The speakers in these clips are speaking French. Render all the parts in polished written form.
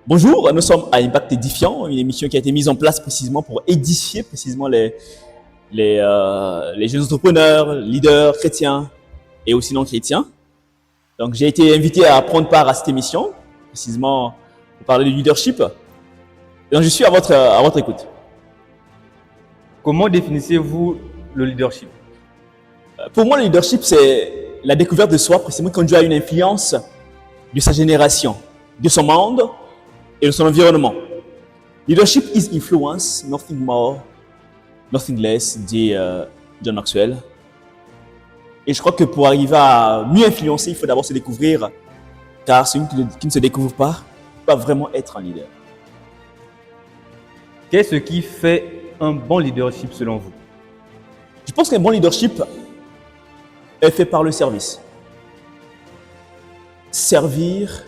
Bonjour, nous sommes à Impact Édifiant, une émission qui a été mise en place précisément pour édifier précisément les jeunes entrepreneurs, leaders chrétiens et aussi non chrétiens. Donc j'ai été invité à prendre part à cette émission, précisément pour parler de leadership. Donc je suis à votre écoute. Comment définissez-vous le leadership? Pour moi, le leadership, c'est la découverte de soi, précisément quand Dieu a une influence de sa génération, de son monde et de son environnement. Leadership is influence, nothing more, nothing less, dit John Maxwell. Et je crois que pour arriver à mieux influencer, il faut d'abord se découvrir, car celui qui ne se découvre pas ne peut pas vraiment être un leader. Qu'est-ce qui fait un bon leadership selon vous? Je pense qu'un bon leadership est fait par le service. Servir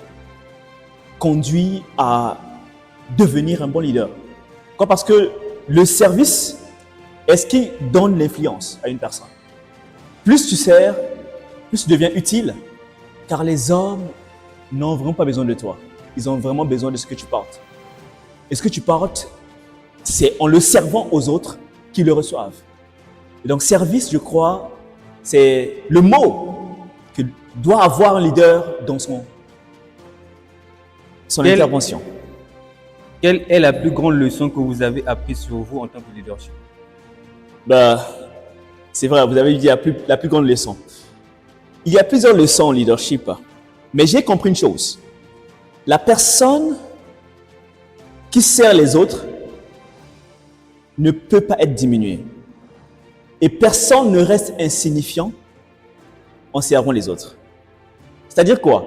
conduit à devenir un bon leader. Pourquoi? Parce que le service est ce qui donne l'influence à une personne. Plus tu sers, plus tu deviens utile, car les hommes n'ont vraiment pas besoin de toi. Ils ont vraiment besoin de ce que tu portes. Et ce que tu portes, c'est en le servant aux autres qu'ils le reçoivent. Et donc, service, je crois, c'est le mot que doit avoir un leader dans son intervention. Quelle est la plus grande leçon que vous avez apprise sur vous en tant que leadership? C'est vrai, vous avez dit la plus grande leçon. Il y a plusieurs leçons en leadership, mais j'ai compris une chose. La personne qui sert les autres ne peut pas être diminuée. Et personne ne reste insignifiant en servant les autres. C'est-à-dire quoi?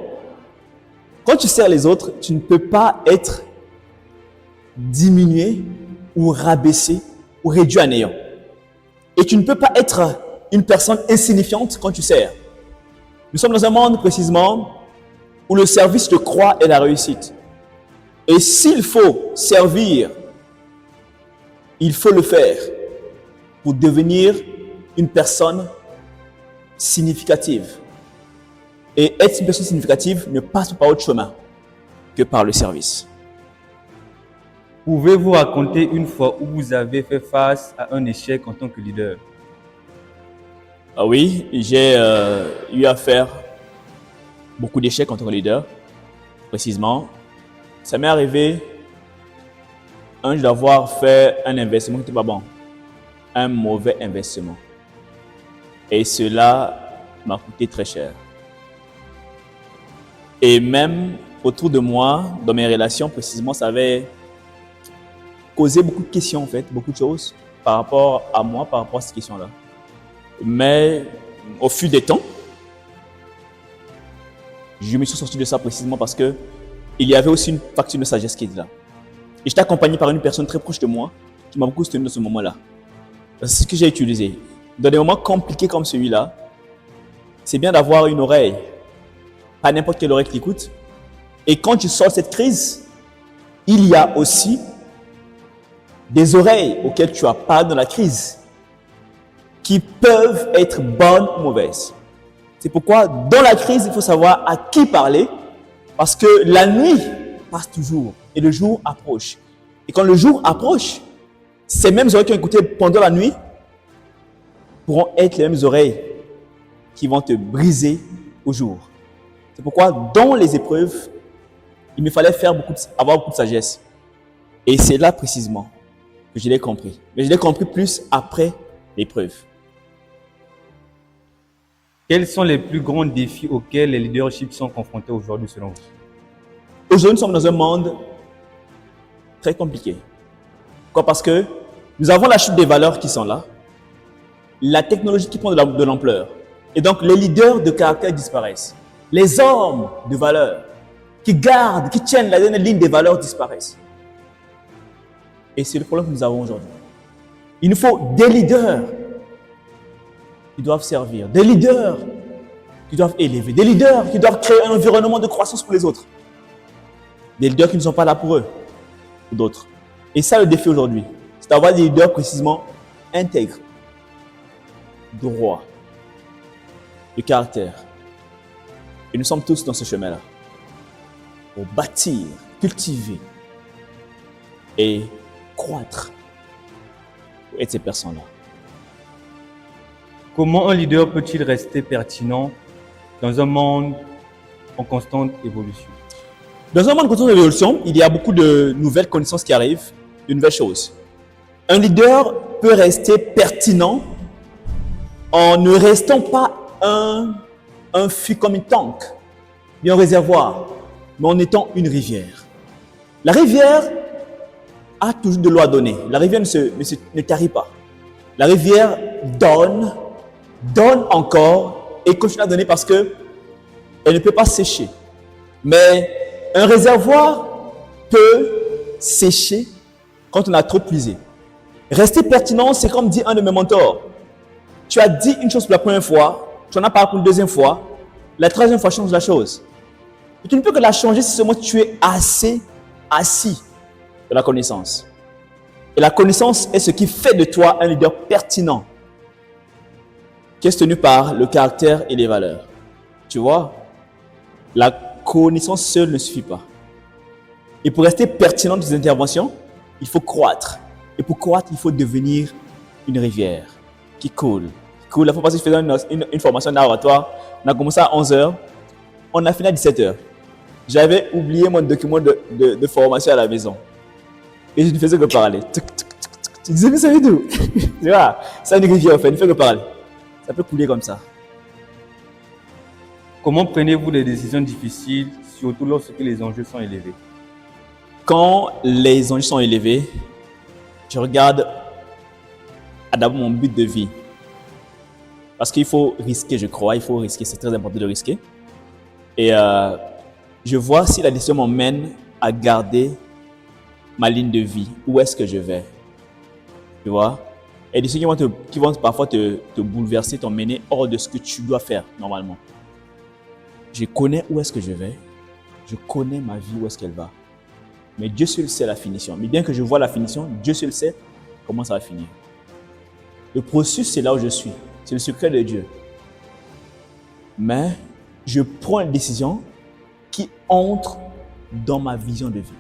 Quand tu sers les autres, tu ne peux pas être diminué ou rabaissé ou réduit à néant. Et tu ne peux pas être une personne insignifiante quand tu sers. Nous sommes dans un monde précisément où le service de croix est la réussite. Et s'il faut servir, il faut le faire pour devenir une personne significative. Et être une personne significative ne passe pas autre chemin que par le service. Pouvez-vous raconter une fois où vous avez fait face à un échec en tant que leader? Ah oui, j'ai eu à faire beaucoup d'échecs en tant que leader, précisément. Ça m'est arrivé d'avoir fait un investissement qui n'était pas bon, un mauvais investissement. Et cela m'a coûté très cher. Et même autour de moi, dans mes relations, précisément, ça avait causé beaucoup de questions, en fait, beaucoup de choses par rapport à moi, par rapport à ces questions-là. Mais au fil des temps, je me suis sorti de ça précisément parce que il y avait aussi une facture de sagesse qui était là. Et j'étais accompagné par une personne très proche de moi qui m'a beaucoup soutenu dans ce moment-là. C'est ce que j'ai utilisé. Dans des moments compliqués comme celui-là, c'est bien d'avoir une oreille, pas n'importe quelle oreille qui écoute. Et quand tu sors de cette crise, il y a aussi des oreilles auxquelles tu as parlé dans la crise qui peuvent être bonnes ou mauvaises. C'est pourquoi dans la crise, il faut savoir à qui parler parce que la nuit passe toujours et le jour approche. Et quand le jour approche, ces mêmes oreilles qui ont écouté pendant la nuit pourront être les mêmes oreilles qui vont te briser au jour. C'est pourquoi dans les épreuves, il me fallait avoir beaucoup de sagesse. Et c'est là précisément que je l'ai compris. Mais je l'ai compris plus après l'épreuve. Quels sont les plus grands défis auxquels les leaderships sont confrontés aujourd'hui selon vous? Aujourd'hui, nous sommes dans un monde très compliqué. Pourquoi? Parce que nous avons la chute des valeurs qui sont là, la technologie qui prend de l'ampleur. Et donc, les leaders de caractère disparaissent. Les hommes de valeur qui gardent, qui tiennent la dernière ligne des valeurs disparaissent. Et c'est le problème que nous avons aujourd'hui. Il nous faut des leaders qui doivent servir, des leaders qui doivent élever, des leaders qui doivent créer un environnement de croissance pour les autres. Des leaders qui ne sont pas là pour eux, pour d'autres. Et ça, le défi aujourd'hui, c'est d'avoir des leaders précisément intègres, droits, de caractère. Et nous sommes tous dans ce chemin-là pour bâtir cultiver et croître pour être ces personnes-là. Comment un leader peut-il rester pertinent dans un monde en constante évolution? Dans un monde de constante évolution, il y a beaucoup de nouvelles connaissances qui arrivent, de nouvelles choses. Un leader peut rester pertinent en ne restant pas un fût comme une tank, bien un réservoir, mais en étant une rivière. La rivière a toujours de l'eau à donner. La rivière ne tarit pas. La rivière donne encore et continue à donner parce que elle ne peut pas sécher. Mais un réservoir peut sécher quand on a trop puisé. Rester pertinent, c'est comme dit un de mes mentors. Tu as dit une chose pour la première fois, tu en as parlé pour la deuxième fois, la troisième fois, change la chose. Et tu ne peux que la changer si seulement tu es assez assis de la connaissance. Et la connaissance est ce qui fait de toi un leader pertinent, qui est tenu par le caractère et les valeurs. Tu vois, la connaissance seule ne suffit pas. Et pour rester pertinent dans tes interventions, il faut croître. Et pour croître, il faut devenir une rivière qui coule. La fois passée, je faisais une formation d'oratoire. On a commencé à 11h. On a fini à 17h. J'avais oublié mon document de formation à la maison. Et je ne faisais que parler. Tu disais, mais ça veut dire où? Tu vois, c'est une rivière, en fait, il ne fait que parler. Ça peut couler comme ça. Comment prenez-vous des décisions difficiles, surtout lorsque les enjeux sont élevés? Quand les enjeux sont élevés, je regarde d'abord mon but de vie. Parce qu'il faut risquer, je crois. Il faut risquer, c'est très important de risquer. Et je vois si la décision m'emmène à garder ma ligne de vie. Où est-ce que je vais? Tu vois? Et des décisions qui vont parfois te bouleverser, t'emmener hors de ce que tu dois faire normalement. Je connais où est-ce que je vais. Je connais ma vie, où est-ce qu'elle va. Mais Dieu seul sait la finition. Mais bien que je vois la finition, Dieu seul sait comment ça va finir. Le processus, c'est là où je suis. C'est le secret de Dieu. Mais je prends une décision qui entre dans ma vision de vie.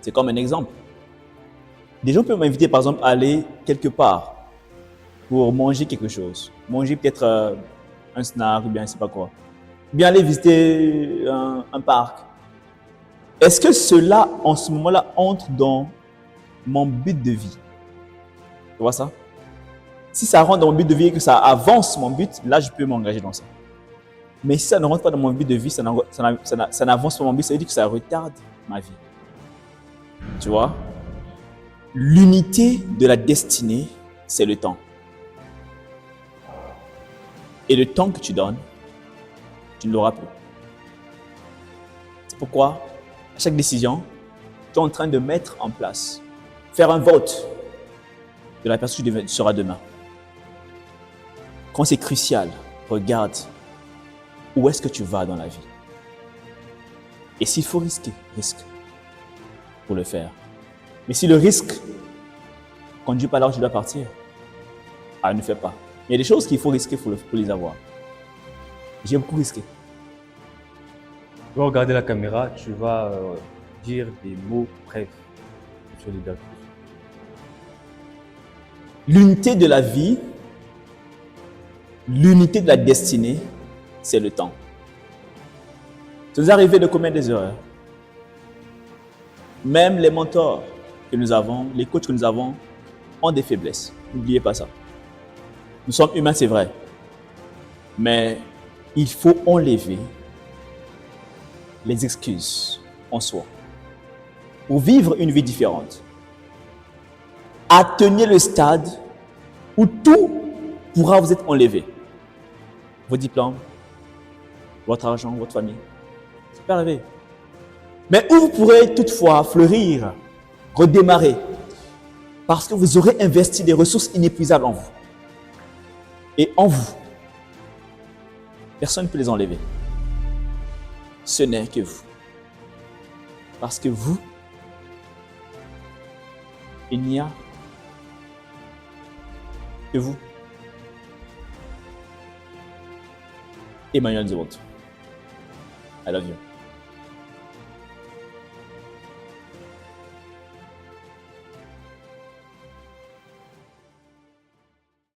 C'est comme un exemple. Des gens peuvent m'inviter, par exemple, à aller quelque part pour manger quelque chose. Manger peut-être un snack ou bien je ne sais pas quoi. Bien aller visiter un parc. Est-ce que cela, en ce moment-là, entre dans mon but de vie? Tu vois ça? Si ça rentre dans mon but de vie et que ça avance mon but, là, je peux m'engager dans ça. Mais si ça ne rentre pas dans mon but de vie, ça n'avance pas mon but, ça veut dire que ça retarde ma vie. Tu vois? L'unité de la destinée, c'est le temps. Et le temps que tu donnes, tu ne l'auras plus. C'est pourquoi, à chaque décision, tu es en train de mettre en place, faire un vote de la personne que tu seras demain. Quand c'est crucial, regarde où est-ce que tu vas dans la vie. Et s'il faut risquer, risque pour le faire. Mais si le risque ne conduit pas là où tu dois partir, ne fais pas. Il y a des choses qu'il faut risquer pour les avoir. J'ai beaucoup risqué. Tu vas regarder la caméra, tu vas dire des mots brefs sur les dates. L'unité de la vie, l'unité de la destinée, c'est le temps. Ça nous est arrivé de commettre des erreurs. Même les mentors que nous avons, les coachs que nous avons, ont des faiblesses. N'oubliez pas ça. Nous sommes humains, c'est vrai. Mais il faut enlever les excuses en soi pour vivre une vie différente. Atteignez le stade où tout pourra vous être enlevé. Vos diplômes, votre argent, votre famille. Ça peut arriver. Mais où vous pourrez toutefois fleurir, redémarrer, parce que vous aurez investi des ressources inépuisables en vous. Et en vous, personne ne peut les enlever. Ce n'est que vous. Parce que vous, il n'y a que vous. Emmanuel Zewot. I love you.